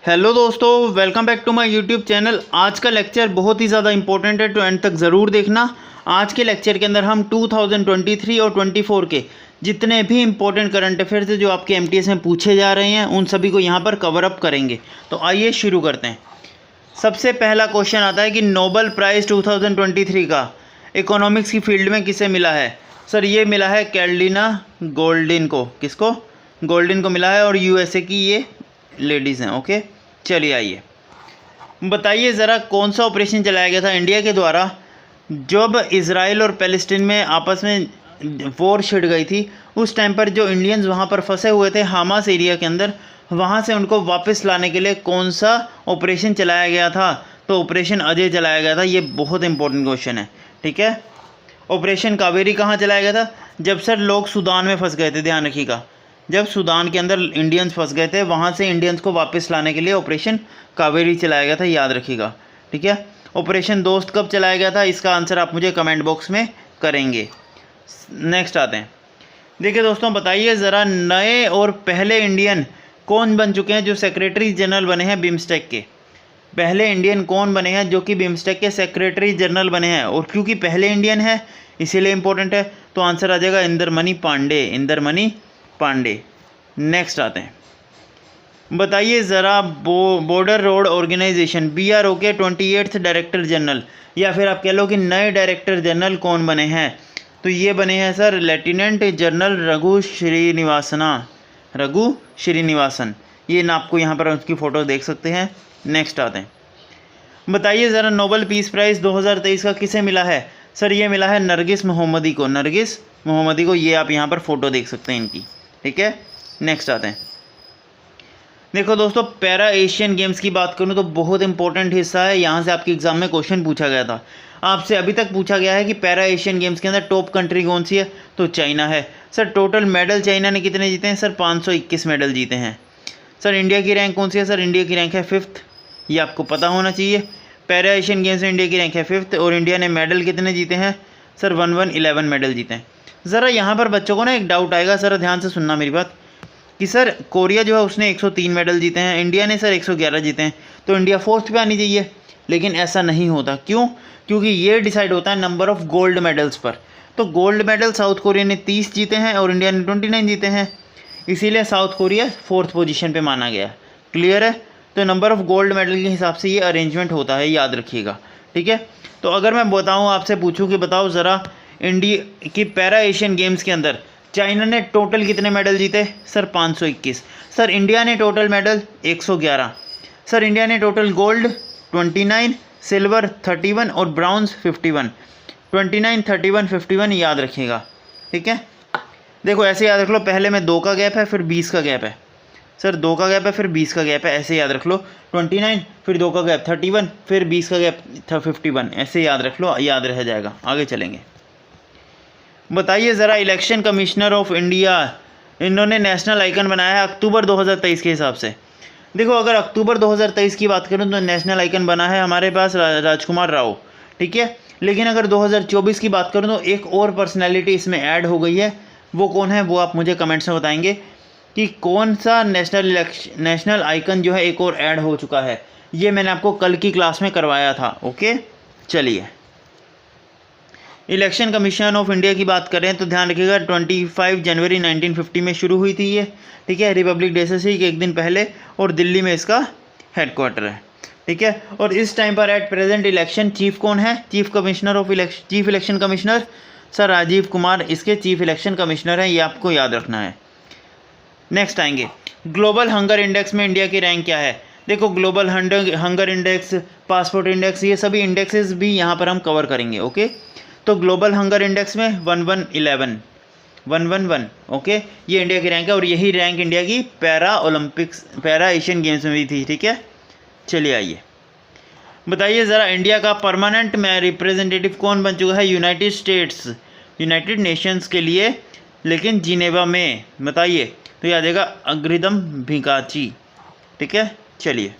Hello दोस्तों, welcome back to my YouTube channel. आज का लेक्चर बहुत ही ज़्यादा इंपॉर्टेंट है, तो एंड तक ज़रूर देखना। आज के लेक्चर के अंदर हम 2023 और 24 के जितने भी इंपॉर्टेंट करंट अफेयर्स है जो आपके एमटीएस में पूछे जा रहे हैं उन सभी को यहाँ पर कवर अप करेंगे। तो आइए शुरू करते हैं। सबसे पहला क्वेश्चन आता है कि नोबेल प्राइज़ 2023 का इकोनॉमिक्स की फील्ड में किसे मिला है। सर ये मिला है कैरोलिना गोल्डिन को। किसको? गोल्डिन को मिला है, और यूएसए की ये लेडीज़ हैं। ओके, चलिए आइए बताइए ज़रा कौन सा ऑपरेशन चलाया गया था इंडिया के द्वारा जब इज़राइल और पैलेस्टीन में आपस में वॉर छिड़ गई थी। उस टाइम पर जो इंडियंस वहाँ पर फंसे हुए थे हमास एरिया के अंदर, वहाँ से उनको वापस लाने के लिए कौन सा ऑपरेशन चलाया गया था? तो ऑपरेशन अजय चलाया गया था। ये बहुत इंपॉर्टेंट क्वेश्चन है, ठीक है। ऑपरेशन कावेरी कहाँ चलाया गया था? जब सर लोग सूडान में फंस गए थे, ध्यान रखिएगा। जब सूडान के अंदर इंडियंस फंस गए थे, वहाँ से इंडियंस को वापस लाने के लिए ऑपरेशन कावेरी चलाया गया था, याद रखिएगा, ठीक है। ऑपरेशन दोस्त कब चलाया गया था? इसका आंसर आप मुझे कमेंट बॉक्स में करेंगे। नेक्स्ट आते हैं। देखिए दोस्तों, बताइए ज़रा नए और पहले इंडियन कौन बन चुके हैं जो सेक्रेटरी जनरल बने हैं बिम्स्टेक के? पहले इंडियन कौन बने हैं जो कि बिम्स्टेक के सेक्रेटरी जनरल बने हैं? और क्योंकि पहले इंडियन है इसीलिए इंपॉर्टेंट है, तो आंसर आ जाएगा इंदरमणि पांडे। इंदरमणि पांडे। नेक्स्ट आते हैं। बताइए ज़रा बॉर्डर रोड ऑर्गेनाइजेशन BRO के 28th डायरेक्टर जनरल, या फिर आप कह लो कि नए डायरेक्टर जनरल कौन बने हैं? तो ये बने हैं sir lieutenant general Raghu Srinivasan. ये ना आपको यहाँ पर उसकी फ़ोटो देख सकते हैं। नेक्स्ट आते हैं। बताइए ज़रा नोबेल पीस प्राइज़ 2023 का किसे मिला है? सर ये मिला है नरगिस मोहम्मदी को। नरगिस मोहम्मदी को, ये आप यहाँ पर फ़ोटो देख सकते हैं इनकी, ठीक है। नेक्स्ट आते हैं। देखो दोस्तों, पैरा एशियन गेम्स की बात करूँ तो बहुत इंपॉर्टेंट हिस्सा है। यहाँ से आपके एग्जाम में क्वेश्चन पूछा गया था। आपसे अभी तक पूछा गया है कि पैरा एशियन गेम्स के अंदर टॉप कंट्री कौन सी है? तो चाइना है। सर टोटल मेडल चाइना ने कितने जीते हैं? सर 521 मेडल जीते हैं। सर इंडिया की रैंक कौन सी है? सर इंडिया की रैंक है 5th। ये आपको पता होना चाहिए। पैरा एशियन गेम्स में इंडिया की रैंक है 5th, और इंडिया ने मेडल कितने जीते हैं? सर 11 मेडल जीते हैं। ज़रा यहाँ पर बच्चों को ना एक डाउट आएगा, सर ध्यान से सुनना मेरी बात, कि सर कोरिया जो है उसने 103 मेडल जीते हैं, इंडिया ने सर 111 जीते हैं, तो इंडिया 4th पे आनी चाहिए। लेकिन ऐसा नहीं होता। क्यों? क्योंकि ये डिसाइड होता है नंबर ऑफ़ गोल्ड मेडल्स पर। तो गोल्ड मेडल साउथ कोरिया ने 30 जीते हैं और इंडिया ने 29 जीते हैं, इसीलिए साउथ कोरिया 4th पोजीशन पे माना गया। क्लियर है? तो नंबर ऑफ़ गोल्ड मेडल के हिसाब से ये अरेंजमेंट होता है, याद रखिएगा, ठीक है। तो अगर मैं बताऊँ, आपसे पूछूँ कि बताओ ज़रा इंडिया की पैरा एशियन गेम्स के अंदर चाइना ने टोटल कितने मेडल जीते? सर 521। सर इंडिया ने टोटल मेडल 111। सर इंडिया ने टोटल गोल्ड 29, सिल्वर 31 और ब्राउन्स 51। 29, 31, 51 याद रखिएगा, ठीक है। देखो ऐसे याद रख लो, पहले में 2 का गैप है, फिर 20 का गैप है। सर 2 का गैप है, फिर 20 का गैप है, ऐसे याद रख लो। 29, फिर 2 का गैप 31, फिर 20 का गैप 51, ऐसे याद रख लो, याद रह जाएगा। आगे चलेंगे। बताइए ज़रा इलेक्शन कमिश्नर ऑफ इंडिया इन्होंने नेशनल आइकन बनाया है अक्टूबर 2023 के हिसाब से। देखो अगर अक्टूबर 2023 की बात करूं तो नेशनल आइकन बना है हमारे पास राजकुमार राव, ठीक है। लेकिन अगर 2024 की बात करूं तो एक और पर्सनैलिटी इसमें ऐड हो गई है। वो कौन है वो आप मुझे कमेंट्स में बताएंगे कि कौन सा नेशनल आइकन जो है एक और ऐड हो चुका है। ये मैंने आपको कल की क्लास में करवाया था। ओके, चलिए इलेक्शन कमीशन ऑफ इंडिया की बात करें तो ध्यान रखिएगा 25 जनवरी 1950 में शुरू हुई थी ये, ठीक है। रिपब्लिक डे से ही एक दिन पहले, और दिल्ली में इसका हेडक्वार्टर है, ठीक है। और इस टाइम पर एट प्रेजेंट इलेक्शन चीफ कौन है? Chief election commissioner sir Rajiv Kumar इसके चीफ इलेक्शन कमिश्नर हैं, ये आपको याद रखना है। नेक्स्ट आएंगे। ग्लोबल हंगर इंडेक्स में इंडिया की रैंक क्या है? देखो global hunger index, passport index, ये सभी इंडेक्सेस भी यहाँ पर हम कवर करेंगे। ओके, तो ग्लोबल हंगर इंडेक्स में 111, ओके, ये इंडिया की रैंक है, और यही रैंक इंडिया की पैरा एशियन गेम्स में भी थी, ठीक है। चलिए आइए बताइए ज़रा इंडिया का परमानेंट रिप्रेजेंटेटिव कौन बन चुका है यूनाइटेड नेशंस के लिए, लेकिन जिनेवा में? बताइए। तो याद आएगा अग्रिदम भिकाची, ठीक है। चलिए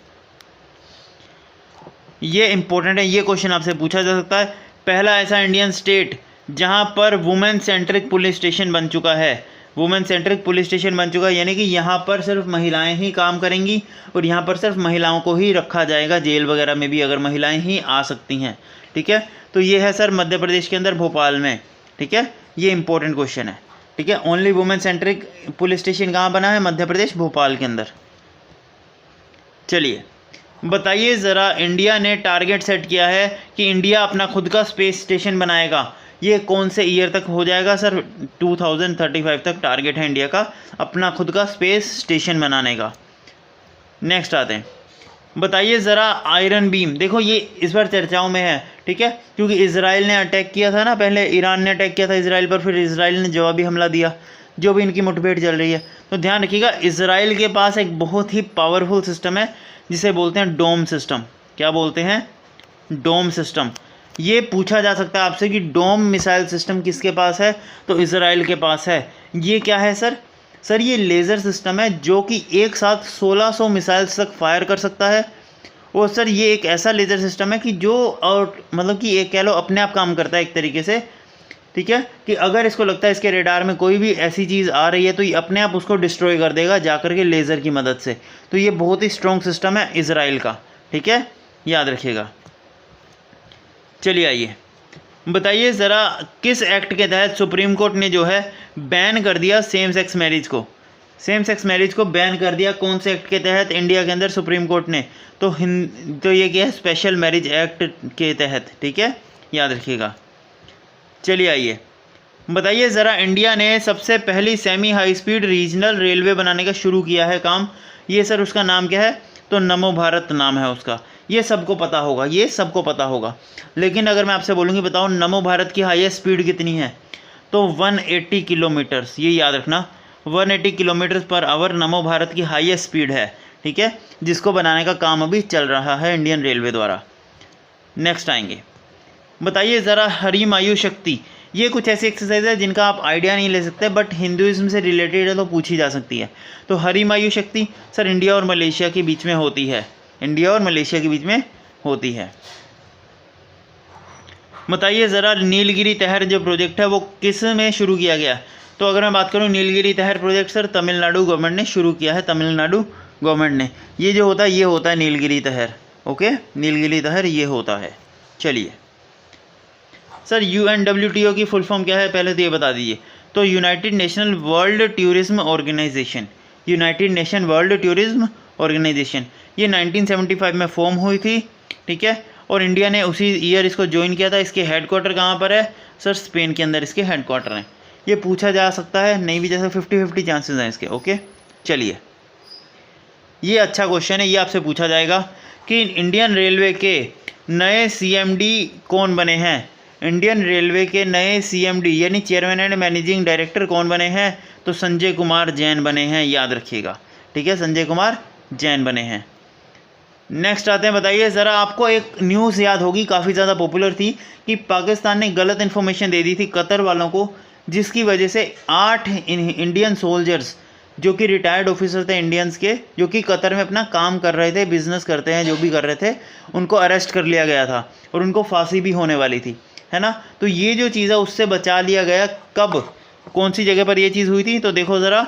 ये इंपॉर्टेंट है, ये क्वेश्चन आपसे पूछा जा सकता है। पहला ऐसा इंडियन स्टेट जहां पर वुमेन सेंट्रिक पुलिस स्टेशन बन चुका है, वुमेन सेंट्रिक पुलिस स्टेशन बन चुका है, यानी कि यहाँ पर सिर्फ महिलाएं ही काम करेंगी और यहाँ पर सिर्फ महिलाओं को ही रखा जाएगा, जेल वगैरह में भी अगर महिलाएं ही आ सकती हैं। ठीक है, तो ये है सर मध्य प्रदेश के अंदर भोपाल में। ठीक है, ये इंपॉर्टेंट क्वेश्चन है। ठीक है, only women centric police station कहाँ बना है? मध्य प्रदेश, भोपाल के अंदर। चलिए बताइए ज़रा, इंडिया ने टारगेट सेट किया है कि इंडिया अपना खुद का स्पेस स्टेशन बनाएगा, ये कौन से ईयर तक हो जाएगा? सर 2035 तक टारगेट है इंडिया का अपना खुद का स्पेस स्टेशन बनाने का। नेक्स्ट आते हैं, बताइए ज़रा आयरन बीम, देखो ये इस बार चर्चाओं में है। ठीक है, क्योंकि इजराइल ने अटैक किया था ना, पहले ईरान ने अटैक किया था इजराइल पर, फिर इजराइल ने जवाबी हमला दिया, जो भी इनकी मुठभेड़ चल रही है। तो ध्यान रखिएगा, इजराइल के पास एक बहुत ही पावरफुल सिस्टम है जिसे बोलते हैं डोम सिस्टम। क्या बोलते हैं? डोम सिस्टम। ये पूछा जा सकता है आपसे कि डोम मिसाइल सिस्टम किसके पास है? तो इजराइल के पास है। ये क्या है सर? सर ये लेज़र सिस्टम है जो कि एक साथ 1600 मिसाइल्स तक फायर कर सकता है। और सर ये एक ऐसा लेज़र सिस्टम है कि जो और मतलब कि एक कह लो अपने आप काम करता है एक तरीके से। ठीक है, कि अगर इसको लगता है इसके रेडार में कोई भी ऐसी चीज़ आ रही है तो ये अपने आप उसको डिस्ट्रॉय कर देगा जाकर के लेज़र की मदद से। तो ये बहुत ही स्ट्रॉन्ग सिस्टम है इजराइल का। ठीक है, याद रखिएगा। चलिए आइए बताइए ज़रा, किस एक्ट के तहत सुप्रीम कोर्ट ने जो है बैन कर दिया सेम सेक्स मैरिज को? सेम सेक्स मैरिज को बैन कर दिया कौन से एक्ट के तहत इंडिया के अंदर सुप्रीम कोर्ट ने? तो ये क्या है? स्पेशल मैरिज एक्ट के तहत। ठीक है, याद रखिएगा। चलिए आइए बताइए ज़रा, इंडिया ने सबसे पहली semi high speed regional railway बनाने का शुरू किया है काम, ये सर उसका नाम क्या है? तो नमो भारत नाम है उसका। ये सबको पता होगा, ये सबको पता होगा। लेकिन अगर मैं आपसे बोलूँगी बताओ नमो भारत की हाईएस्ट स्पीड कितनी है? तो 180 किलोमीटर्स, ये याद रखना, 180 किलोमीटर पर आवर नमो भारत की हाईएस्ट स्पीड है। ठीक है, जिसको बनाने का काम अभी चल रहा है इंडियन रेलवे द्वारा। नेक्स्ट आएंगे, बताइए ज़रा हरिमायु शक्ति, ये कुछ ऐसी एक्सरसाइज है जिनका आप आइडिया नहीं ले सकते बट हिंदुइज्म से रिलेटेड है तो पूछी जा सकती है। तो हरिमायु शक्ति सर इंडिया और मलेशिया के बीच में होती है, इंडिया और मलेशिया के बीच में होती है। बताइए ज़रा नीलगिरी तहर जो प्रोजेक्ट है वो किस में शुरू किया गया? तो अगर मैं बात करूँ नीलगिरी तहर प्रोजेक्ट सर तमिलनाडु गवर्नमेंट ने शुरू किया है, तमिलनाडु गवर्नमेंट ने। ये जो होता है ये होता है नीलगिरी तहर। ओके, नीलगिरी तहर ये होता है। चलिए सर UNWTO की फुल फॉर्म क्या है पहले तो ये बता दीजिए। तो United Nation World Tourism Organization, United Nation World Tourism Organization, ये 1975 में फॉर्म हुई थी। ठीक है, और इंडिया ने उसी ईयर इसको ज्वाइन किया था। इसके हेडक्वार्टर कहाँ पर है? सर स्पेन के अंदर इसके हेडक्वार्टर हैं। ये पूछा जा सकता है, नहीं भी, जैसे 50-50 चांसेस हैं इसके। ओके, चलिए ये अच्छा क्वेश्चन है, ये आपसे पूछा जाएगा कि इंडियन रेलवे के नए CMD कौन बने हैं? इंडियन रेलवे के नए CMD यानी चेयरमैन एंड मैनेजिंग डायरेक्टर कौन बने हैं? तो संजय कुमार जैन बने हैं, याद रखिएगा। ठीक है, संजय कुमार जैन बने हैं। नेक्स्ट आते हैं, बताइए ज़रा, आपको एक न्यूज़ याद होगी काफ़ी ज़्यादा पॉपुलर थी कि पाकिस्तान ने गलत इन्फॉर्मेशन दे दी थी कतर वालों को, जिसकी वजह से 8 इंडियन सोल्जर्स जो कि रिटायर्ड ऑफिसर थे इंडियंस के, जो कि कतर में अपना काम कर रहे थे, बिजनेस करते हैं, जो भी कर रहे थे, उनको अरेस्ट कर लिया गया था और उनको फांसी भी होने वाली थी, है ना। तो ये जो चीज़ है उससे बचा लिया गया। कब, कौन सी जगह पर ये चीज़ हुई थी? तो देखो ज़रा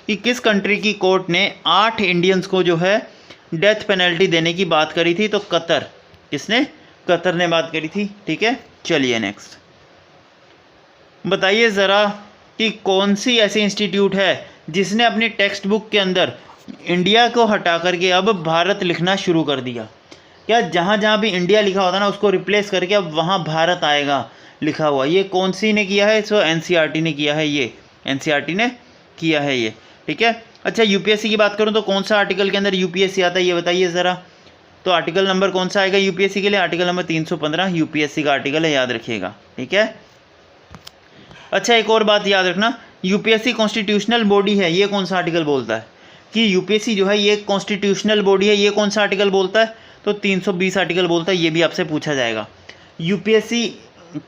कि किस कंट्री की कोर्ट ने 8 इंडियंस को जो है डेथ पेनल्टी देने की बात करी थी? तो कतर। किसने? कतर ने बात करी थी। ठीक है, चलिए नेक्स्ट बताइए ज़रा कि कौन सी ऐसी इंस्टीट्यूट है जिसने अपनी टेक्स्ट बुक के अंदर इंडिया को हटा करके अब भारत लिखना शुरू कर दिया? क्या जहाँ जहाँ भी इंडिया लिखा होता ना उसको रिप्लेस करके अब वहाँ भारत आएगा लिखा हुआ। ये कौन सी ने किया है? सो NCERT ने किया है, ये NCERT ने किया है ये। ठीक है, अच्छा UPSC की बात करूँ तो कौन सा आर्टिकल के अंदर UPSC आता है ये बताइए ज़रा। तो आर्टिकल नंबर कौन सा आएगा UPSC के लिए? आर्टिकल नंबर 315 UPSC का आर्टिकल है, याद रखिएगा। ठीक है, अच्छा एक और बात याद रखना, UPSC कॉन्स्टिट्यूशनल बॉडी है, ये कौन सा आर्टिकल बोलता है कि UPSC जो है ये कॉन्स्टिट्यूशनल बॉडी है, ये कौन सा आर्टिकल बोलता है? तो 320 आर्टिकल बोलता है। ये भी आपसे पूछा जाएगा। UPSC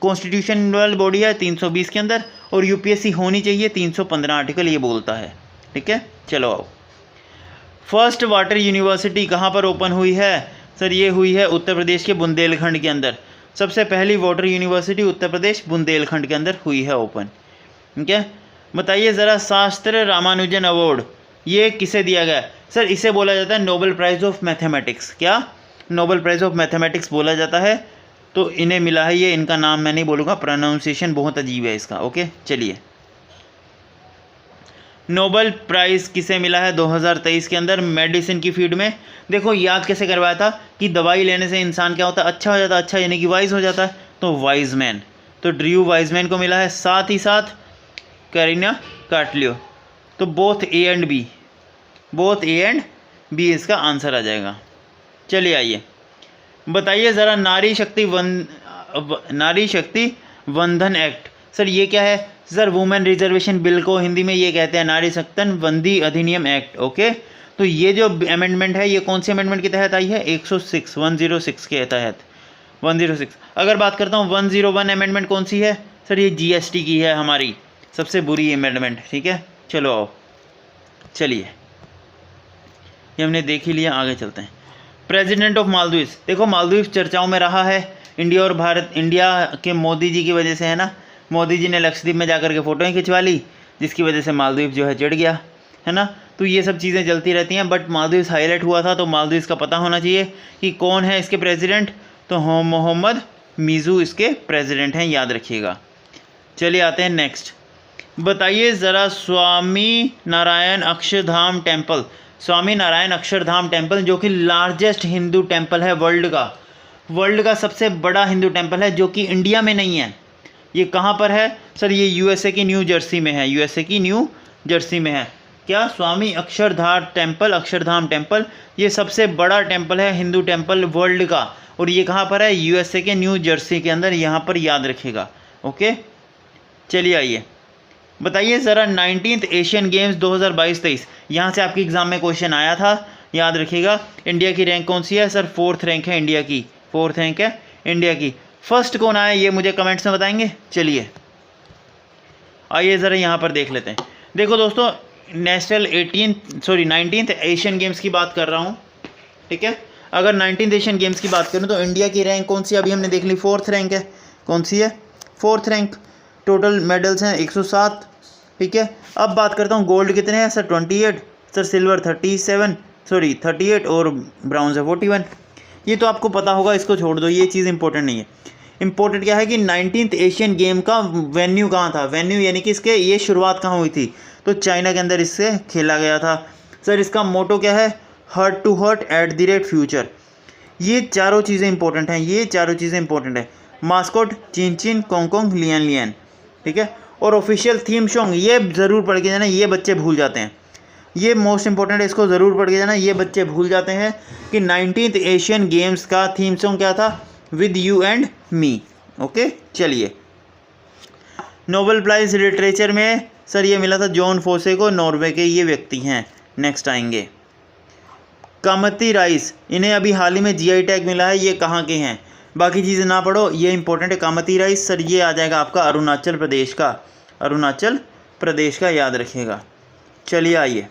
कॉन्स्टिट्यूशनल बॉडी है 320 के अंदर और UPSC होनी चाहिए 315 आर्टिकल ये बोलता है। ठीक है, चलो आओ। फर्स्ट वाटर यूनिवर्सिटी कहाँ पर ओपन हुई है? सर ये हुई है उत्तर प्रदेश के बुंदेलखंड के अंदर। सबसे पहली वाटर यूनिवर्सिटी उत्तर प्रदेश बुंदेलखंड के अंदर हुई है ओपन। ठीक है, बताइए ज़रा, शास्त्र रामानुजन अवार्ड ये किसे दिया गया? सर इसे बोला जाता है नोबेल प्राइज़ ऑफ मैथमेटिक्स। क्या? नोबेल प्राइज़ ऑफ मैथमेटिक्स बोला जाता है। तो इन्हें मिला है ये, इनका नाम मैं नहीं बोलूँगा, प्रोनाउंसिएशन बहुत अजीब है इसका। ओके चलिए, नोबेल प्राइज़ किसे मिला है 2023 के अंदर मेडिसिन की फील्ड में? देखो याद कैसे करवाया था कि दवाई लेने से इंसान क्या होता है, अच्छा हो जाता है, अच्छा यानी कि वाइज हो जाता है। तो वाइजमैन, तो ड्रू वाइजमैन को मिला है। साथ ही साथ करीना कार्टलियो। तो both A and B, both A and B इसका आंसर आ जाएगा। चलिए आइए, बताइए ज़रा, नारी शक्ति वंदन एक्ट, सर ये क्या है? सर वुमेन रिजर्वेशन बिल को हिंदी में ये कहते हैं नारी शक्ति वंदी अधिनियम एक्ट। ओके, तो ये जो अमेंडमेंट है ये कौन सी अमेंडमेंट के तहत आई है? 106 के तहत, 106। अगर बात करता हूँ 101 अमेंडमेंट कौन सी है? सर ये जीएसटी की है, हमारी सबसे बुरी अमेंडमेंट। ठीक है, चलो आओ, चलिए ये हमने देख ही लिया, आगे चलते हैं। प्रेसिडेंट ऑफ मालदीव्स, देखो मालदीव्स चर्चाओं में रहा है इंडिया और भारत, इंडिया के मोदी जी की वजह से है ना, मोदी जी ने लक्षद्वीप में जाकर के फ़ोटोएं खिंचवा ली, जिसकी वजह से मालदीव जो है चिढ़ गया, है ना। तो ये सब चीज़ें चलती रहती हैं, बट मालदीव्स हाईलाइट हुआ था, तो मालदीव्स का पता होना चाहिए कि कौन है इसके प्रेसिडेंट। तो मोहम्मद मीज़ू इसके प्रेसिडेंट हैं, याद रखिएगा। चलिए आते हैं नेक्स्ट, बताइए ज़रा, स्वामी नारायण अक्षरधाम टेम्पल, स्वामी नारायण अक्षरधाम टेम्पल जो कि लार्जेस्ट हिंदू टेम्पल है वर्ल्ड का सबसे बड़ा हिंदू टेम्पल है, जो कि इंडिया में नहीं है। ये कहाँ पर है? सर ये यूएसए की न्यू जर्सी में है, यूएसए की न्यू जर्सी में है। क्या? स्वामी अक्षरधाम टेम्पल ये सबसे बड़ा टेम्पल है, हिंदू टेम्पल वर्ल्ड का, और ये कहाँ पर है? यूएसए के न्यू जर्सी के अंदर, यहाँ पर याद रखिएगा। ओके चलिए आइए, बताइए ज़रा, 19th एशियन गेम्स 2022-23, यहाँ से आपके एग्ज़ाम में क्वेश्चन आया था, याद रखिएगा। इंडिया की रैंक कौन सी है? सर 4th रैंक है इंडिया की, 4th रैंक है इंडिया की। फर्स्ट कौन आया ये मुझे कमेंट्स में बताएंगे। चलिए आइए ज़रा यहाँ पर देख लेते हैं। देखो दोस्तों, 19th एशियन गेम्स की बात कर रहा हूँ, ठीक है। अगर 19th एशियन गेम्स की बात करूँ तो इंडिया की रैंक कौन सी? अभी हमने देख ली 4th रैंक है। कौन सी है? 4th rank. टोटल मेडल्स हैं 107, ठीक है। अब बात करता हूँ गोल्ड कितने हैं? सर 28, सर सिल्वर 38 और ब्राउन्ज है 41। ये तो आपको पता होगा, इसको छोड़ दो, ये चीज़ इंपॉर्टेंट नहीं है। इंपॉर्टेंट क्या है कि 19th एशियन गेम का वेन्यू कहाँ था? वेन्यू यानी कि इसके ये शुरुआत कहाँ हुई थी? तो चाइना के अंदर इससे खेला गया था। सर इसका मोटो क्या है? Heart to heart @future. ये चारों चीज़ें इंपॉर्टेंट हैं, ये चारों चीज़ें इंपॉर्टेंट है। मास्कोट चिन कोंग लियन, ठीक है। और ऑफिशियल थीम सॉन्ग ये ज़रूर पढ़ के जाना, ये बच्चे भूल जाते हैं, ये मोस्ट इंपॉर्टेंट है, इसको ज़रूर पढ़ के जाना। ये बच्चे भूल जाते हैं कि 19th एशियन गेम्स का थीम सॉन्ग क्या था? With you and me. Okay चलिए, नोबेल प्राइज़ लिटरेचर में सर ये मिला था जॉन फोसे को, नॉर्वे के ये व्यक्ति हैं। नेक्स्ट आएंगे कामती राइस, इन्हें अभी हाल ही में जीआई टैग मिला है, ये कहाँ के हैं? बाकी चीज़ें ना पढ़ो, ये इंपॉर्टेंट है। कामती राइस सर ये आ जाएगा आपका अरुणाचल प्रदेश का, याद रखिएगा। चलिए आइए,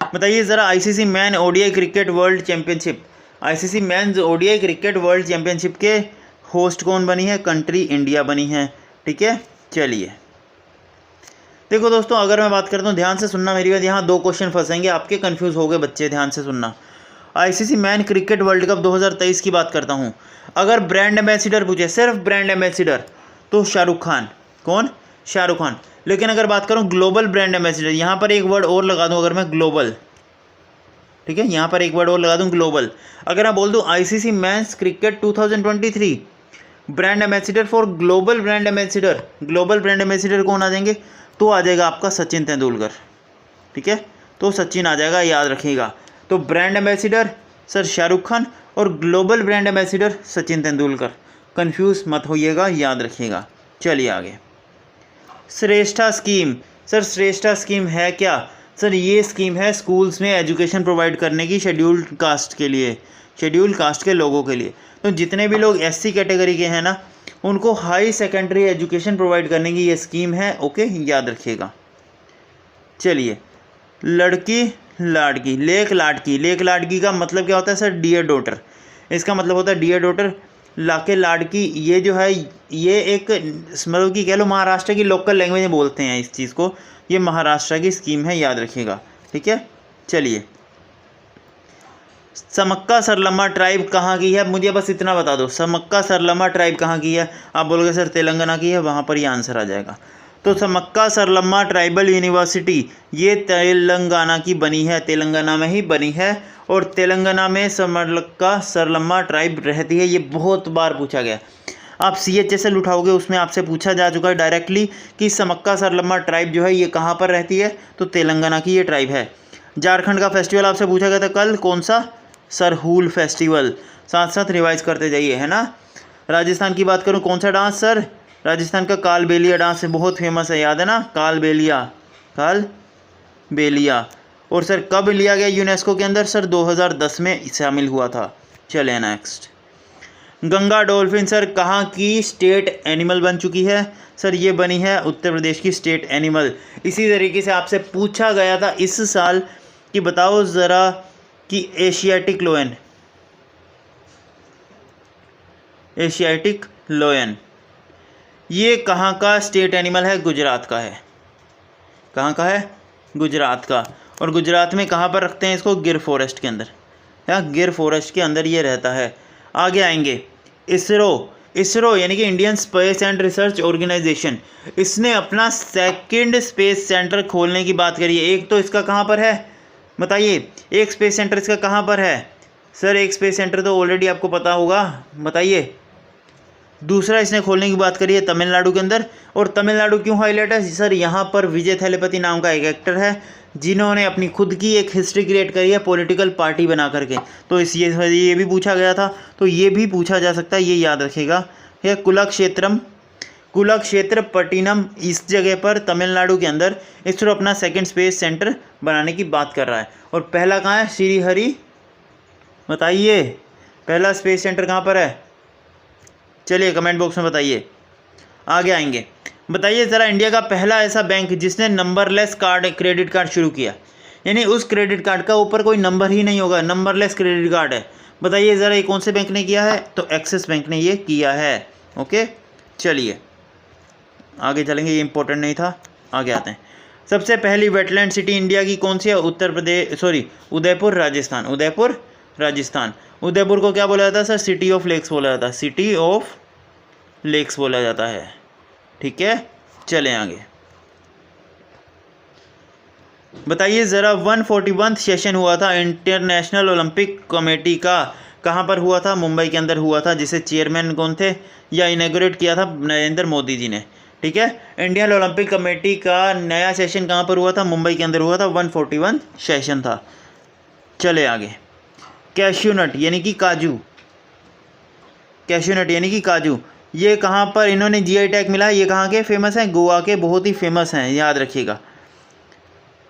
बताइए ज़रा, ICC man ODI cricket world championship, ICC men's ODI cricket world championship के होस्ट कौन बनी है? कंट्री इंडिया बनी है, ठीक है। चलिए देखो दोस्तों, अगर मैं बात करता हूँ, ध्यान से सुनना मेरी बात, यहाँ 2 क्वेश्चन फंसेंगे आपके, कंफ्यूज हो गए बच्चे, ध्यान से सुनना। ICC man cricket world cup 2023 की बात करता हूँ। अगर ब्रांड एम्बेसिडर पूछे, सिर्फ ब्रांड एम्बेसिडर, तो शाहरुख खान। कौन? शाहरुख खान। लेकिन अगर बात करूँ ग्लोबल ब्रांड एम्बेसिडर, यहाँ पर एक वर्ड और लगा दूँ, अगर मैं ग्लोबल, ठीक है, यहाँ पर एक वर्ड और लगा दूँ ग्लोबल। अगर मैं बोल दूँ ICC men's cricket 2023 brand ambassador for global brand ambassador कौन आ जाएंगे? तो आ जाएगा आपका सचिन तेंदुलकर, ठीक है। तो सचिन आ जाएगा, याद रखिएगा। तो brand ambassador sir Shahrukh Khan और global brand ambassador Sachin Tendulkar, confuse मत होइएगा, याद रखिएगा। चलिए आगे, Shreshtha scheme, sir Shreshtha scheme है क्या? सर ये स्कीम है स्कूल्स में एजुकेशन प्रोवाइड करने की शेड्यूल्ड कास्ट के लोगों के लिए। तो जितने भी लोग एससी कैटेगरी के हैं ना, उनको हाई सेकेंडरी एजुकेशन प्रोवाइड करने की ये स्कीम है। ओके याद रखिएगा। चलिए, लड़की लाड़की, लेक लाड़की का मतलब क्या होता है? सर डियर डॉटर, इसका मतलब होता है डियर डॉटर। लाके लाडकी, ये जो है ये एक मतलब कि कह लो महाराष्ट्र की लोकल लैंग्वेज में बोलते हैं इस चीज़ को। ये महाराष्ट्र की स्कीम है, याद रखिएगा, ठीक है। चलिए, समक्का सरलम्मा ट्राइब कहाँ की है, मुझे बस इतना बता दो, समक्का सरलम्मा ट्राइब कहाँ की है। आप बोलोगे सर तेलंगाना की है, वहाँ पर ये आंसर आ जाएगा। तो समक्का सरलम्मा ट्राइबल यूनिवर्सिटी ये तेलंगाना की बनी है, तेलंगाना में ही बनी है। और तेलंगाना में समक्का सरलम्मा ट्राइब रहती है, ये बहुत बार पूछा गया। आप CHSL उठाओगे उसमें आपसे पूछा जा चुका है डायरेक्टली कि समक्का सरलम्मा ट्राइब जो है ये कहाँ पर रहती है, तो तेलंगाना की ये ट्राइब है। झारखंड का फेस्टिवल आपसे पूछा गया था कल, कौन सा, सरहूल फेस्टिवल। साथ साथ रिवाइज करते जाइए, है ना। राजस्थान की बात करूँ, कौन सा डांस सर, राजस्थान का कालबेलिया डांस है, बहुत फेमस है, याद है ना, कालबेलिया, कालबेलिया। और सर कब लिया गया यूनेस्को के अंदर, सर 2010 में शामिल हुआ था। चले नेक्स्ट, गंगा डॉल्फिन सर कहाँ की स्टेट एनिमल बन चुकी है, सर ये बनी है उत्तर प्रदेश की स्टेट एनिमल। इसी तरीके से आपसे पूछा गया था इस साल कि बताओ ज़रा कि एशियाटिक लोयन ये कहाँ का स्टेट एनिमल है, गुजरात का है। कहाँ का है, गुजरात का। और गुजरात में कहाँ पर रखते हैं इसको, गिर फॉरेस्ट के अंदर, या गिर फॉरेस्ट के अंदर ये रहता है। आगे आएंगे, इसरो यानी कि Indian space and research organization, इसने अपना सेकंड स्पेस सेंटर खोलने की बात करी है। एक तो इसका कहाँ पर है बताइए, एक स्पेस सेंटर इसका कहाँ पर है, सर एक स्पेस सेंटर तो ऑलरेडी आपको पता होगा, बताइए। दूसरा इसने खोलने की बात करी है तमिलनाडु के अंदर। और तमिलनाडु क्यों हाईलाइट है, सर यहाँ पर विजय थैलेपति नाम का एक एक्टर है जिन्होंने अपनी खुद की एक हिस्ट्री क्रिएट करी है पॉलिटिकल पार्टी बना करके। तो इस ये भी पूछा गया था, तो ये भी पूछा जा सकता है, ये याद रखिएगा। यह कुलाक्षेत्रपट्टिनम, इस जगह पर तमिलनाडु के अंदर इसरो अपना सेकंड स्पेस सेंटर बनाने की बात कर रहा है। और पहला कहाँ है, श्रीहरि, बताइए पहला स्पेस सेंटर कहाँ पर है, चलिए कमेंट बॉक्स में बताइए। आगे आएंगे, बताइए ज़रा इंडिया का पहला ऐसा बैंक जिसने नंबरलेस क्रेडिट कार्ड शुरू किया, यानी उस क्रेडिट कार्ड का ऊपर कोई नंबर ही नहीं होगा, नंबरलेस क्रेडिट कार्ड है। बताइए ज़रा ये कौन से बैंक ने किया है, तो एक्सिस बैंक ने ये किया है। ओके, चलिए आगे चलेंगे, ये इंपॉर्टेंट नहीं था, आगे आते हैं। सबसे पहली वेटलैंड सिटी इंडिया की कौन सी है, उदयपुर राजस्थान। उदयपुर को क्या बोला जाता है सर, सिटी ऑफ लेक्स बोला जाता है, सिटी ऑफ लेक्स बोला जाता है, ठीक है। चलें आगे, बताइए ज़रा 141 सेशन हुआ था इंटरनेशनल ओलंपिक कमेटी का, कहाँ पर हुआ था, मुंबई के अंदर हुआ था, जिसे चेयरमैन कौन थे, या इनॉग्रेट किया था नरेंद्र मोदी जी ने, ठीक है। इंडियन ओलंपिक कमेटी का नया सेशन कहाँ पर हुआ था, मुंबई के अंदर हुआ था, 141 सेशन था। चले आगे, कैश्यू नट यानी कि काजू, ये कहाँ पर इन्होंने GI टैग मिला है, ये कहाँ के फेमस हैं, गोवा के, बहुत ही फेमस हैं, याद रखिएगा।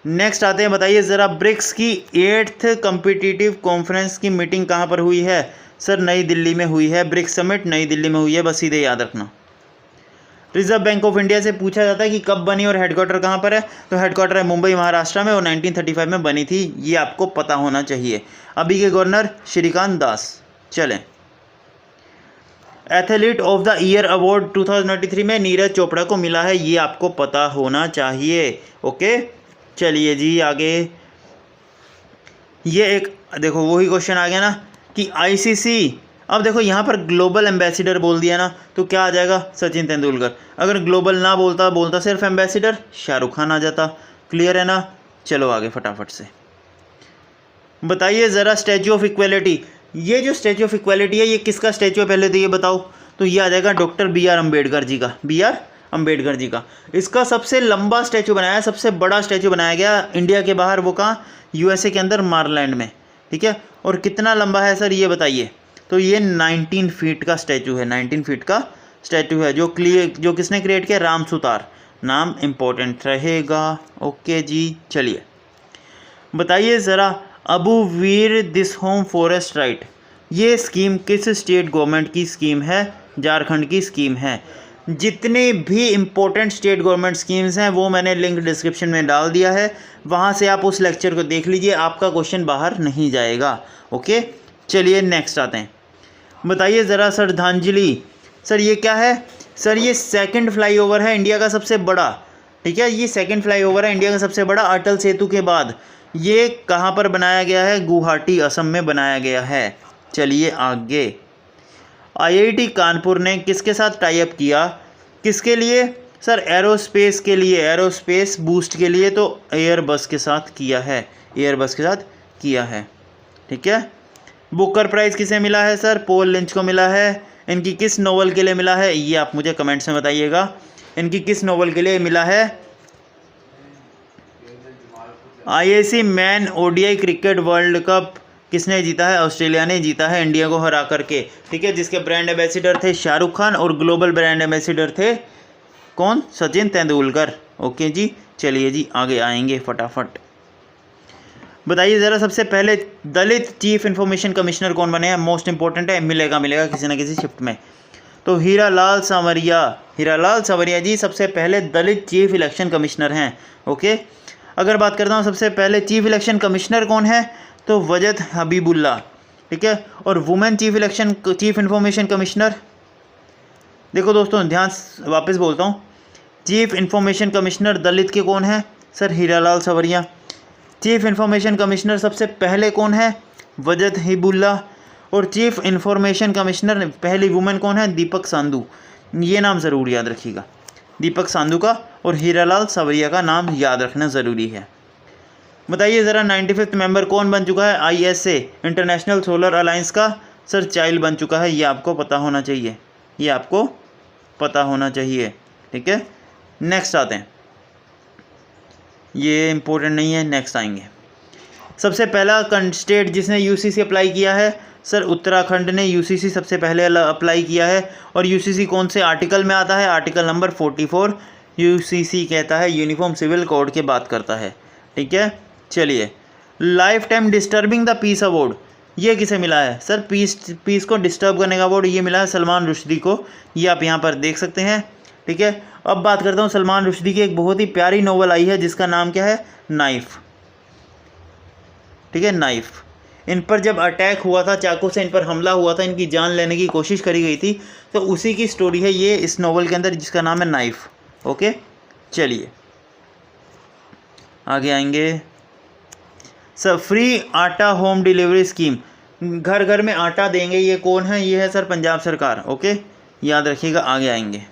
नेक्स्ट आते हैं, बताइए ज़रा ब्रिक्स की 8th कॉम्पिटिटिव कॉन्फ्रेंस की मीटिंग कहाँ पर हुई है, सर नई दिल्ली में हुई है, ब्रिक्स समिट नई दिल्ली में हुई है, बस सीधे याद रखना। रिजर्व बैंक ऑफ इंडिया से पूछा जाता है कि कब बनी और हेडक्वार्टर कहाँ पर है, तो हेडक्वार्टर है मुंबई महाराष्ट्र में और 1935 में बनी थी, ये आपको पता होना चाहिए। अभी के गवर्नर श्रीकांत दास। चलें, athlete of the year award 2023 में नीरज चोपड़ा को मिला है, ये आपको पता होना चाहिए। ओके, चलिए जी आगे, ये एक देखो वही क्वेश्चन आ गया ना कि ICC, अब देखो यहाँ पर ग्लोबल एम्बेसडर बोल दिया ना, तो क्या आ जाएगा, सचिन तेंदुलकर। अगर ग्लोबल ना बोलता सिर्फ एम्बेसडर, शाहरुख खान आ जाता। क्लियर है ना, चलो आगे फटाफट से बताइए ज़रा स्टैचू ऑफ इक्वलिटी, ये जो स्टैचू ऑफ इक्वलिटी है ये किसका स्टैचू है पहले तो ये बताओ, तो ये आ जाएगा डॉक्टर BR अम्बेडकर जी का। इसका सबसे लंबा स्टैचू बनाया है, सबसे बड़ा स्टैचू बनाया गया इंडिया के बाहर, वो कहाँ, USA के अंदर मारलैंड में, ठीक है। और कितना लंबा है सर ये बताइए, तो ये 19 फीट का स्टैचू है, 19 फीट का स्टैचू है, जो किसने क्रिएट किया, राम सुतार, नाम इम्पोर्टेंट रहेगा। ओके जी, चलिए बताइए ज़रा अबू वीर दिस होम फॉरेस्ट राइट, ये स्कीम किस स्टेट गवर्नमेंट की स्कीम है, झारखंड की स्कीम है। जितने भी इम्पोर्टेंट स्टेट गवर्नमेंट स्कीम्स हैं वो मैंने लिंक डिस्क्रिप्शन में डाल दिया है, वहाँ से आप उस लेक्चर को देख लीजिए, आपका क्वेश्चन बाहर नहीं जाएगा। ओके, चलिए नेक्स्ट आते हैं। बताइए ज़रा श्रद्धांजलि, सर ये क्या है? सर ये सेकंड फ्लाईओवर है इंडिया का सबसे बड़ा, ठीक है, ये सेकंड फ्लाईओवर है इंडिया का सबसे बड़ा अटल सेतु के बाद। ये कहाँ पर बनाया गया है? गुवाहाटी असम में बनाया गया है। चलिए आगे, आईआईटी कानपुर ने किसके साथ टाई अप किया? किसके लिए? सर एरोस्पेस के लिए, एरोस्पेस बूस्ट के लिए, तो एयरबस के साथ किया है, एयरबस के साथ किया है, ठीक है। बुकर प्राइज़ किसे मिला है? सर पॉल लिंच को मिला है। इनकी किस नोवेल के लिए मिला है? ये आप मुझे कमेंट्स में बताइएगा, इनकी किस नोवेल के लिए मिला है? ICC man ODI cricket world cup किसने जीता है? ऑस्ट्रेलिया ने जीता है इंडिया को हरा करके, ठीक है, जिसके ब्रांड एम्बेसिडर थे शाहरुख खान और ग्लोबल ब्रांड एम्बेसिडर थे कौन? सचिन तेंदुलकर। ओके जी, चलिए जी आगे आएंगे फटाफट। बताइए ज़रा सबसे पहले दलित चीफ इंफॉर्मेशन कमिश्नर कौन बने हैं? मोस्ट इंपॉर्टेंट है, मिलेगा किसी ना किसी शिफ्ट में। तो हीरालाल सांवरिया, हीरालाल सांवरिया जी सबसे पहले दलित चीफ इलेक्शन कमिश्नर हैं। ओके, अगर बात करता हूँ सबसे पहले चीफ इलेक्शन कमिश्नर कौन है, तो वजद हबीबुल्ला, ठीक है। और वुमेन चीफ इंफॉर्मेशन कमिश्नर, देखो दोस्तों ध्यान, वापस बोलता हूँ, चीफ इंफॉर्मेशन कमिश्नर दलित के कौन है? सर हीरालाल सांवरिया। चीफ इंफॉर्मेशन कमिश्नर सबसे पहले कौन है? वजद हबीबुल्ला। और चीफ इंफॉर्मेशन कमिश्नर पहली वुमेन कौन है? दीपक साधु। ये नाम ज़रूर याद रखिएगा, दीपक साधु का और हीरालाल सांवरिया का नाम याद रखना ज़रूरी है। बताइए ज़रा 95th मेंबर कौन बन चुका है ISA इंटरनेशनल सोलर अलायंस का? सर चाइल्ड बन चुका है, ये आपको पता होना चाहिए, ये आपको पता होना चाहिए, ठीक है। नेक्स्ट आते हैं, ये इम्पोर्टेंट नहीं है, नेक्स्ट आएंगे। सबसे पहला स्टेट जिसने UCC अप्लाई किया है? सर उत्तराखंड ने UCC सबसे पहले अप्लाई किया है। और UCC कौन से आर्टिकल में आता है? आर्टिकल नंबर 44 UCC कहता है, यूनिफॉर्म सिविल कोड की बात करता है, ठीक है। चलिए, life time disturbing the peace award ये किसे मिला है? सर पीस को डिस्टर्ब करने का अवार्ड ये मिला है सलमान रुश्दी को, ये आप यहाँ पर देख सकते हैं, ठीक है। अब बात करता हूँ सलमान रुश्दी की एक बहुत ही प्यारी नोवेल आई है जिसका नाम क्या है? नाइफ, ठीक है, नाइफ। इन पर जब अटैक हुआ था, चाकू से इन पर हमला हुआ था, इनकी जान लेने की कोशिश करी गई थी, तो उसी की स्टोरी है ये इस नोवेल के अंदर जिसका नाम है नाइफ। ओके, चलिए आगे आएंगे। सर फ्री आटा होम डिलीवरी स्कीम, घर घर में आटा देंगे, ये कौन है? ये है सर पंजाब सरकार। ओके, याद रखिएगा, आगे आएंगे।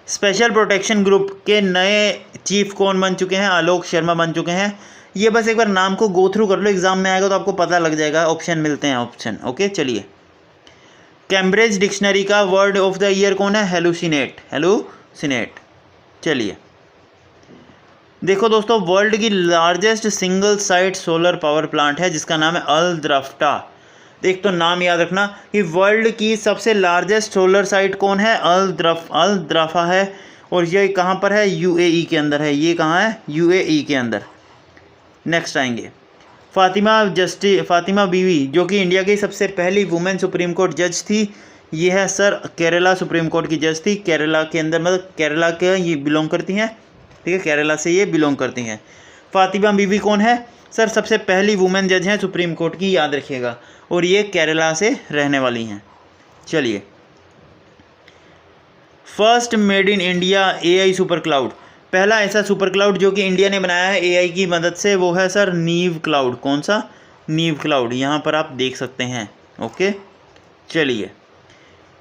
स्पेशल प्रोटेक्शन ग्रुप के नए चीफ कौन बन चुके हैं? आलोक शर्मा बन चुके हैं। ये बस एक बार नाम को गो थ्रू कर लो, एग्जाम में आएगा तो आपको पता लग जाएगा, ऑप्शन मिलते हैं ऑप्शन। ओके, चलिए। कैम्ब्रिज डिक्शनरी का वर्ड ऑफ द ईयर कौन है? Hallucinate, hallucinate. चलिए देखो दोस्तों, वर्ल्ड की largest single site solar power plant है जिसका नाम है अल द्राफ्टा। एक तो नाम याद रखना कि वर्ल्ड की सबसे लार्जेस्ट सोलर साइट कौन है? अल द्राफा है। और ये कहाँ पर है? UAE के अंदर है। ये कहाँ है? UAE के अंदर। नेक्स्ट आएंगे, फातिमा बीवी जो कि इंडिया की सबसे पहली वुमेन सुप्रीम कोर्ट जज थी। ये है सर केरला सुप्रीम कोर्ट की जज थी, केरला के अंदर, मतलब केरला के ये बिलोंग करती हैं, ठीक है, केरला से ये बिलोंग करती हैं। फातिमा बीवी कौन है? सर सबसे पहली वुमेन जज हैं सुप्रीम कोर्ट की, याद रखिएगा, और ये केरला से रहने वाली हैं। चलिए, first made in India AI super cloud, पहला ऐसा सुपर क्लाउड जो कि इंडिया ने बनाया है AI की मदद से, वो है सर नीव क्लाउड। कौन सा? नीव क्लाउड, यहाँ पर आप देख सकते हैं। ओके, चलिए।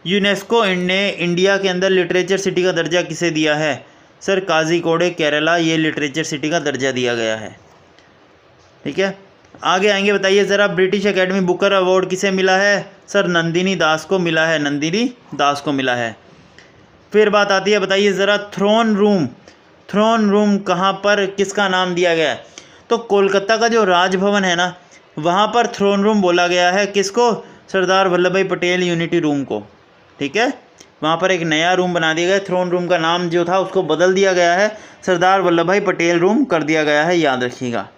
यूनेस्को ने इंडिया के अंदर लिटरेचर सिटी का दर्जा किसे दिया है? सर काजीकोडे केरला, ये लिटरेचर सिटी का दर्जा दिया गया है, ठीक है। आगे आएंगे, बताइए ज़रा ब्रिटिश एकेडमी बुकर अवार्ड किसे मिला है? सर नंदिनी दास को मिला है, नंदिनी दास को मिला है। फिर बात आती है, बताइए ज़रा थ्रोन रूम कहाँ पर किसका नाम दिया गया है? तो कोलकाता का जो राजभवन है ना, वहाँ पर थ्रोन रूम बोला गया है किसको? सरदार वल्लभ भाई पटेल यूनिटी रूम को, ठीक है। वहाँ पर एक नया रूम बना दिया गया, थ्रोन रूम का नाम जो था उसको बदल दिया गया है, सरदार वल्लभ भाई पटेल रूम कर दिया गया है, याद रखिएगा,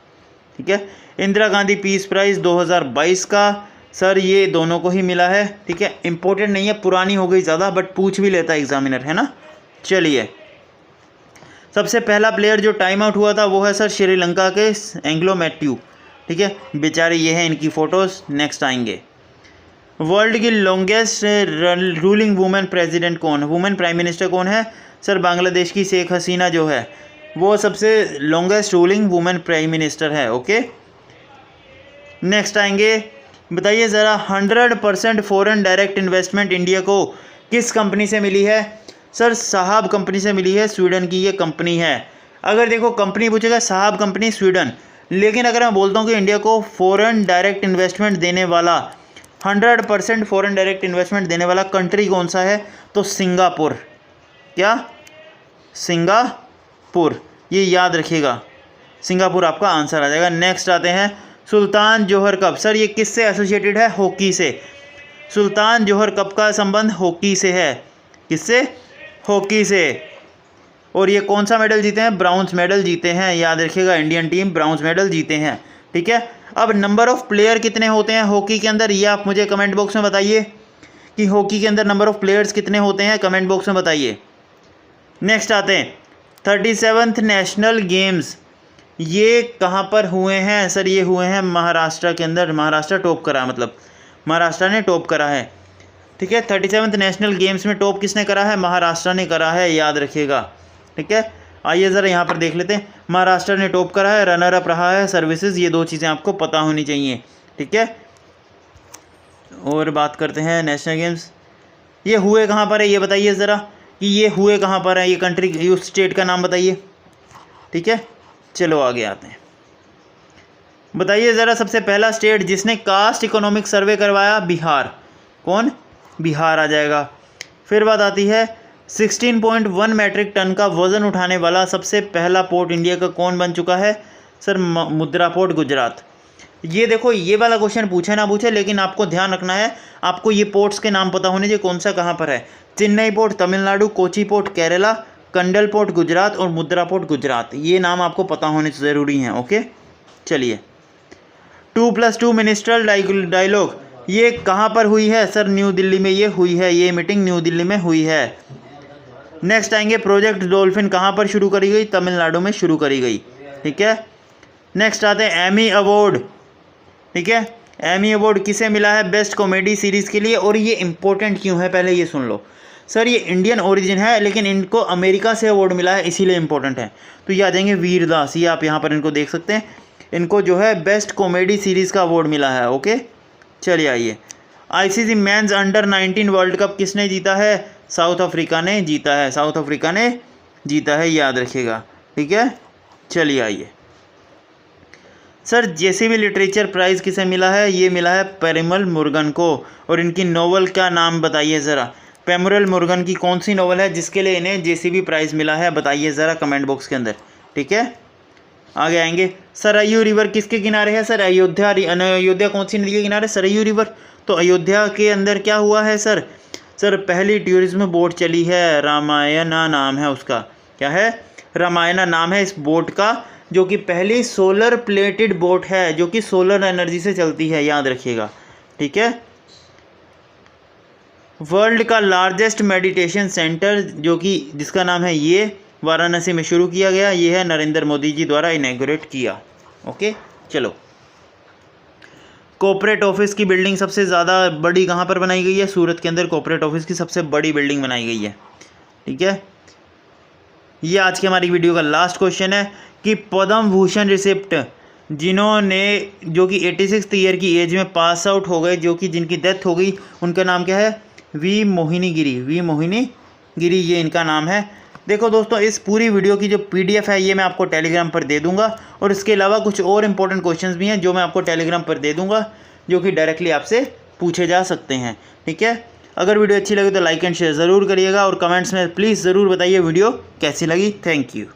ठीक है। इंदिरा गांधी पीस प्राइज़ 2022 का सर ये दोनों को ही मिला है, ठीक है। इंपॉर्टेंट नहीं है, पुरानी हो गई ज़्यादा, बट पूछ भी लेता है एग्जामिनर, है ना। चलिए, सबसे पहला प्लेयर जो टाइम आउट हुआ था वो है सर श्रीलंका के एंग्लो मैथ्यू, ठीक है, बेचारे, ये हैं इनकी फ़ोटोज़। नेक्स्ट आएंगे, वर्ल्ड की लॉन्गेस्ट रूलिंग वुमेन प्रेसिडेंट कौन, वुमेन प्राइम मिनिस्टर कौन है? सर बांग्लादेश की शेख हसीना जो है वो सबसे longest ruling women prime minister है। ओके, नेक्स्ट आएंगे, बताइए ज़रा 100% फॉरेन डायरेक्ट इन्वेस्टमेंट इंडिया को किस कंपनी से मिली है? सर साहब कंपनी से मिली है, स्वीडन की ये कंपनी है। अगर देखो कंपनी पूछेगा साहब कंपनी स्वीडन, लेकिन अगर मैं बोलता हूँ कि इंडिया को फॉरेन डायरेक्ट इन्वेस्टमेंट देने वाला 100% फॉरेन डायरेक्ट इन्वेस्टमेंट देने वाला कंट्री कौन सा है, तो सिंगापुर। क्या? सिंगापुर, ये याद रखिएगा, सिंगापुर आपका आंसर आ जाएगा। नेक्स्ट आते हैं, सुल्तान जोहर कप, सर ये किससे एसोसिएटेड है? हॉकी से। सुल्तान जोहर कप का संबंध हॉकी से है। किससे? हॉकी से। और ये कौन सा मेडल जीते हैं? ब्राउन्स मेडल जीते हैं, याद रखिएगा, इंडियन टीम ब्राउन्स मेडल जीते हैं। ठीक है, अब नंबर ऑफ़ प्लेयर कितने होते हैं हॉकी के अंदर, ये आप मुझे कमेंट बॉक्स में बताइए कि हॉकी के अंदर नंबर ऑफ़ प्लेयर्स कितने होते हैं, कमेंट बॉक्स में बताइए। नेक्स्ट आते हैं 37th नेशनल गेम्स, ये कहाँ पर हुए हैं? सर ये हुए हैं महाराष्ट्र के अंदर, महाराष्ट्र टॉप करा, मतलब महाराष्ट्र ने टॉप करा है। ठीक है, 37th नेशनल गेम्स में टॉप किसने करा है? महाराष्ट्र ने करा है, याद रखिएगा। ठीक है, आइए ज़रा यहाँ पर देख लेते हैं, महाराष्ट्र ने टॉप करा है, रनर अप रहा है सर्विसेज, ये दो चीज़ें आपको पता होनी चाहिए। ठीक है, और बात करते हैं नेशनल गेम्स, ये हुए कहाँ पर है, ये बताइए ज़रा कि ये हुए कहाँ पर है, ये कंट्री, उस स्टेट का नाम बताइए। ठीक है, चलो आगे आते हैं, बताइए ज़रा सबसे पहला स्टेट जिसने कास्ट इकोनॉमिक सर्वे करवाया? बिहार। कौन? बिहार आ जाएगा। फिर बात आती है 16.1 मैट्रिक टन का वज़न उठाने वाला सबसे पहला पोर्ट इंडिया का कौन बन चुका है? सर मुद्रा पोर्ट, गुजरात। ये देखो, ये वाला क्वेश्चन पूछे ना पूछे, लेकिन आपको ध्यान रखना है, आपको ये पोर्ट्स के नाम पता होने चाहिए, कौन सा कहाँ पर है। Chennai port Tamil Nadu, Kochi port Kerala, Kandla port Gujarat और मुद्रा पोर्ट गुजरात, ये नाम आपको पता होने ज़रूरी हैं। ओके, चलिए 2+2 मिनिस्ट्रियल डायलॉग, ये कहाँ पर हुई है? सर न्यू दिल्ली में ये हुई है, ये मीटिंग न्यू दिल्ली में हुई है। नेक्स्ट आएंगे, प्रोजेक्ट डॉल्फिन कहाँ पर शुरू करी गई? तमिलनाडु में शुरू करी गई। ठीक है, नेक्स्ट आते हैं एमी अवार्ड। ठीक है, एमी अवार्ड किसे मिला है? बेस्ट कॉमेडी सीरीज़ के लिए। और ये इंपॉर्टेंट क्यों है, पहले ये सुन लो। सर ये इंडियन ओरिजिन है, लेकिन इनको अमेरिका से अवार्ड मिला है, इसीलिए इंपॉर्टेंट है। तो ये आ जाएंगे वीरदास, ये आप यहाँ पर इनको देख सकते हैं, इनको जो है बेस्ट कॉमेडी सीरीज़ का अवार्ड मिला है। ओके, चलिए आइए, ICC men's under 19 world cup किसने जीता है? साउथ अफ्रीका ने जीता है, साउथ अफ्रीका ने जीता है, याद रखिएगा। ठीक है, चलिए आइए, सर जेसीबी लिटरेचर प्राइज़ किसे मिला है? ये मिला है पेरुमल मुरुगन को। और इनकी नोवेल का नाम बताइए ज़रा, पेरुमल मुरुगन की कौन सी नोवेल है जिसके लिए इन्हें जेसीबी प्राइज़ मिला है, बताइए ज़रा कमेंट बॉक्स के अंदर। ठीक है, आगे आएंगे, सरयू रिवर किसके किनारे है? सर अयोध्या। अयोध्या कौन सी नदी के किनारे? सरयू रिवर। तो अयोध्या के अंदर क्या हुआ है सर? सर पहली टूरिज्म बोट चली है, रामायणा नाम है उसका। क्या है? रामायणा नाम है इस बोट का, जो कि पहली सोलर प्लेटेड बोट है, जो कि सोलर एनर्जी से चलती है, याद रखिएगा। ठीक है, वर्ल्ड का लार्जेस्ट मेडिटेशन सेंटर जो कि जिसका नाम है ये वाराणसी में शुरू किया गया, ये है नरेंद्र मोदी जी द्वारा इनॉग्रेट किया। ओके, चलो, कॉर्पोरेट ऑफिस की बिल्डिंग सबसे ज़्यादा बड़ी कहाँ पर बनाई गई है? सूरत के अंदर कॉर्पोरेट ऑफिस की सबसे बड़ी बिल्डिंग बनाई गई है। ठीक है, ये आज की हमारी वीडियो का लास्ट क्वेश्चन है कि पद्म भूषण रिसिप्ट जिन्होंने, जो कि 86 ईयर की एज में पास आउट हो गए, जो कि जिनकी डेथ हो गई, उनका नाम क्या है? वी मोहिनी गिरी। वी मोहिनी गिरी, ये इनका नाम है। देखो दोस्तों, इस पूरी वीडियो की जो PDF है ये मैं आपको टेलीग्राम पर दे दूंगा, और इसके अलावा कुछ और इंपॉर्टेंट क्वेश्चंस भी हैं जो मैं आपको टेलीग्राम पर दे दूंगा, जो कि डायरेक्टली आपसे पूछे जा सकते हैं। ठीक है, अगर वीडियो अच्छी लगी तो लाइक एंड शेयर ज़रूर करिएगा, और कमेंट्स में प्लीज़ ज़रूर बताइए वीडियो कैसी लगी। Thank you.